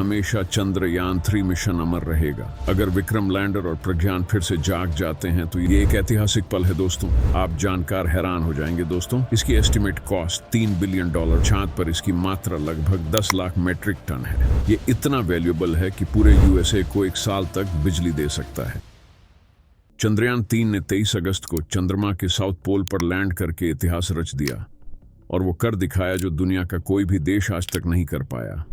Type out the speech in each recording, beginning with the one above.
हमेशा चंद्रयान 3 मिशन अमर रहेगा। अगर विक्रम लैंडर और प्रज्ञान फिर से जाग जाते हैं तो ये एक ऐतिहासिक पल है दोस्तों। आप जानकर हैरान हो जाएंगे दोस्तों। इसकी एस्टिमेट कॉस्ट $3 बिलियन, चांद पर इसकी मात्रा लगभग 10 लाख मेट्रिक टन है। ये इतना वैल्यूएबल है कि पूरे यूएसए को 1 साल तक बिजली दे सकता है। चंद्रयान 3 ने 23 अगस्त को चंद्रमा के साउथ पोल पर लैंड करके इतिहास रच दिया और वो कर दिखाया जो दुनिया का कोई भी देश आज तक नहीं कर पाया,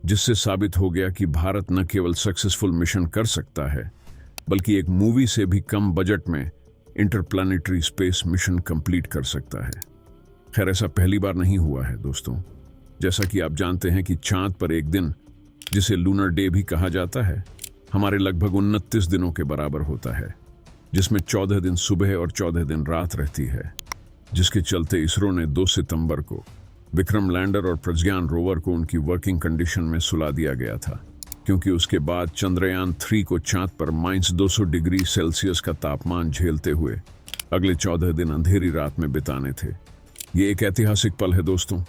जिससे साबित हो गया कि भारत न केवल सक्सेसफुल मिशन कर सकता है बल्कि एक मूवी से भी कम बजट में इंटरप्लैनेटरी स्पेस मिशन कंप्लीट कर सकता है। खैर, ऐसा पहली बार नहीं हुआ है दोस्तों। जैसा कि आप जानते हैं कि चांद पर एक दिन, जिसे लूनर डे भी कहा जाता है, हमारे लगभग 29 दिनों के बराबर होता है, जिसमें 14 दिन सुबह और 14 दिन रात रहती है, जिसके चलते इसरो ने 2 सितंबर को विक्रम लैंडर और प्रज्ञान रोवर को उनकी वर्किंग कंडीशन में सुला दिया गया था, क्योंकि उसके बाद चंद्रयान 3 को चांद पर -200 डिग्री सेल्सियस का तापमान झेलते हुए अगले 14 दिन अंधेरी रात में बिताने थे। ये एक ऐतिहासिक पल है दोस्तों।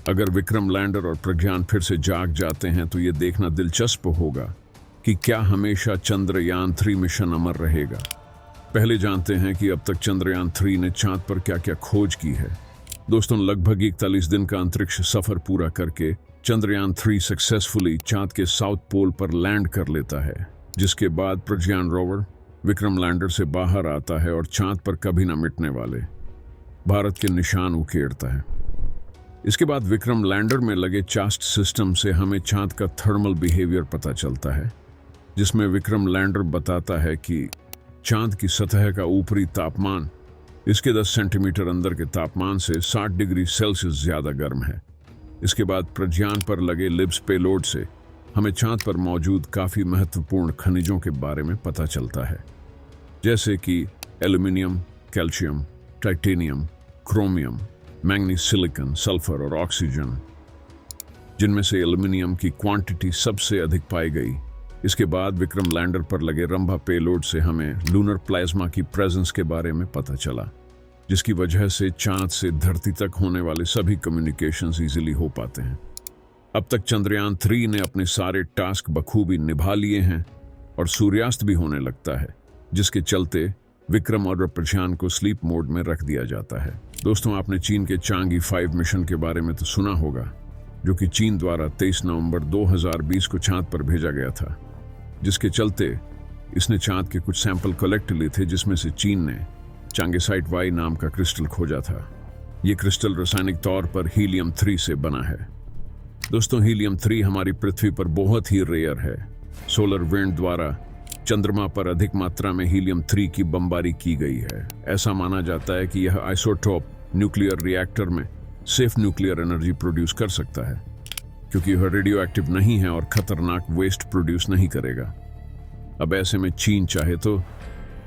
अगर विक्रम लैंडर और प्रज्ञान फिर से जाग जाते हैं तो ये देखना दिलचस्प होगा कि क्या हमेशा चंद्रयान 3 मिशन अमर रहेगा। पहले जानते हैं कि अब तक चंद्रयान 3 ने चांद पर क्या क्या खोज की है दोस्तों। लगभग 41 दिन का अंतरिक्ष सफर पूरा करके चंद्रयान 3 सक्सेसफुली चांद के साउथ पोल पर लैंड कर लेता है, जिसके बाद प्रज्ञान रोवर विक्रम लैंडर से बाहर आता है और चांद पर कभी न मिटने वाले भारत के निशान उकेरता है। इसके बाद विक्रम लैंडर में लगे चास्ट सिस्टम से हमें चांद का थर्मल बिहेवियर पता चलता है, जिसमें विक्रम लैंडर बताता है कि चांद की सतह का ऊपरी तापमान इसके 10 सेंटीमीटर अंदर के तापमान से 60 डिग्री सेल्सियस ज्यादा गर्म है। इसके बाद प्रज्ञान पर लगे लिब्स पेलोड से हमें चांद पर मौजूद काफी महत्वपूर्ण खनिजों के बारे में पता चलता है, जैसे कि aluminium, calcium, titanium, chromium, manganese, silicon, sulphur और ऑक्सीजन, जिनमें से एल्यूमिनियम की क्वांटिटी सबसे अधिक पाई गई। इसके बाद विक्रम लैंडर पर लगे रंभा पेलोड से हमें लूनर प्लाज्मा की प्रेजेंस के बारे में पता चला, जिसकी वजह से चांद से धरती तक होने वाले सभी कम्युनिकेशंस इजीली हो पाते हैं। अब तक चंद्रयान 3 ने अपने सारे टास्क बखूबी निभा लिए हैं और सूर्यास्त भी होने लगता है, जिसके चलते विक्रम और प्रज्ञान को स्लीप मोड में रख दिया जाता है। दोस्तों, आपने चीन के चांगी 5 मिशन के बारे में तो सुना होगा, जो कि चीन द्वारा 23 नवंबर 2020 को चांद पर भेजा गया था, जिसके चलते इसने चांद के कुछ सैंपल कलेक्ट लिए थे, जिसमें से चीन ने चांगेसाइट वाई नाम का क्रिस्टल खोजा था। ये क्रिस्टल रासायनिक तौर पर हीलियम 3 से बना है। दोस्तों, हीलियम 3 हमारी पृथ्वी पर बहुत ही रेयर है। सोलर विंड द्वारा चंद्रमा पर अधिक मात्रा में हीलियम 3 की बमबारी की गई है। ऐसा माना जाता है कि यह आइसोटोप न्यूक्लियर रिएक्टर में सेफ न्यूक्लियर एनर्जी प्रोड्यूस कर सकता है, क्योंकि यह रेडियो एक्टिव नहीं है और खतरनाक वेस्ट प्रोड्यूस नहीं करेगा। अब ऐसे में चीन चाहे तो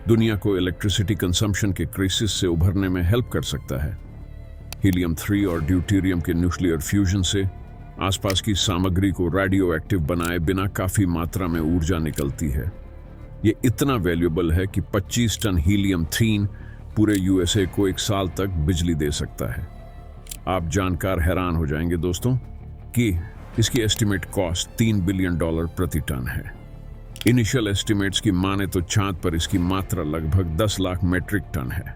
दुनिया को इलेक्ट्रिसिटी कंजम्पशन के क्राइसिस से उभरने में हेल्प कर सकता है। हीलियम 3 और ड्यूटेरियम के न्यूक्लियर फ्यूजन से आसपास की सामग्री को रेडियो एक्टिव बनाए बिना काफी मात्रा में ऊर्जा निकलती है। ये इतना वैल्यूएबल है कि 25 टन हीलियम 3 पूरे यूएसए को 1 साल तक बिजली दे सकता है। आप जानकर हैरान हो जाएंगे दोस्तों कि इसकी एस्टिमेट कॉस्ट $3 बिलियन प्रति टन है। इनिशियल एस्टिमेट्स की माने तो चांद पर इसकी मात्रा लगभग 10 लाख मेट्रिक टन है।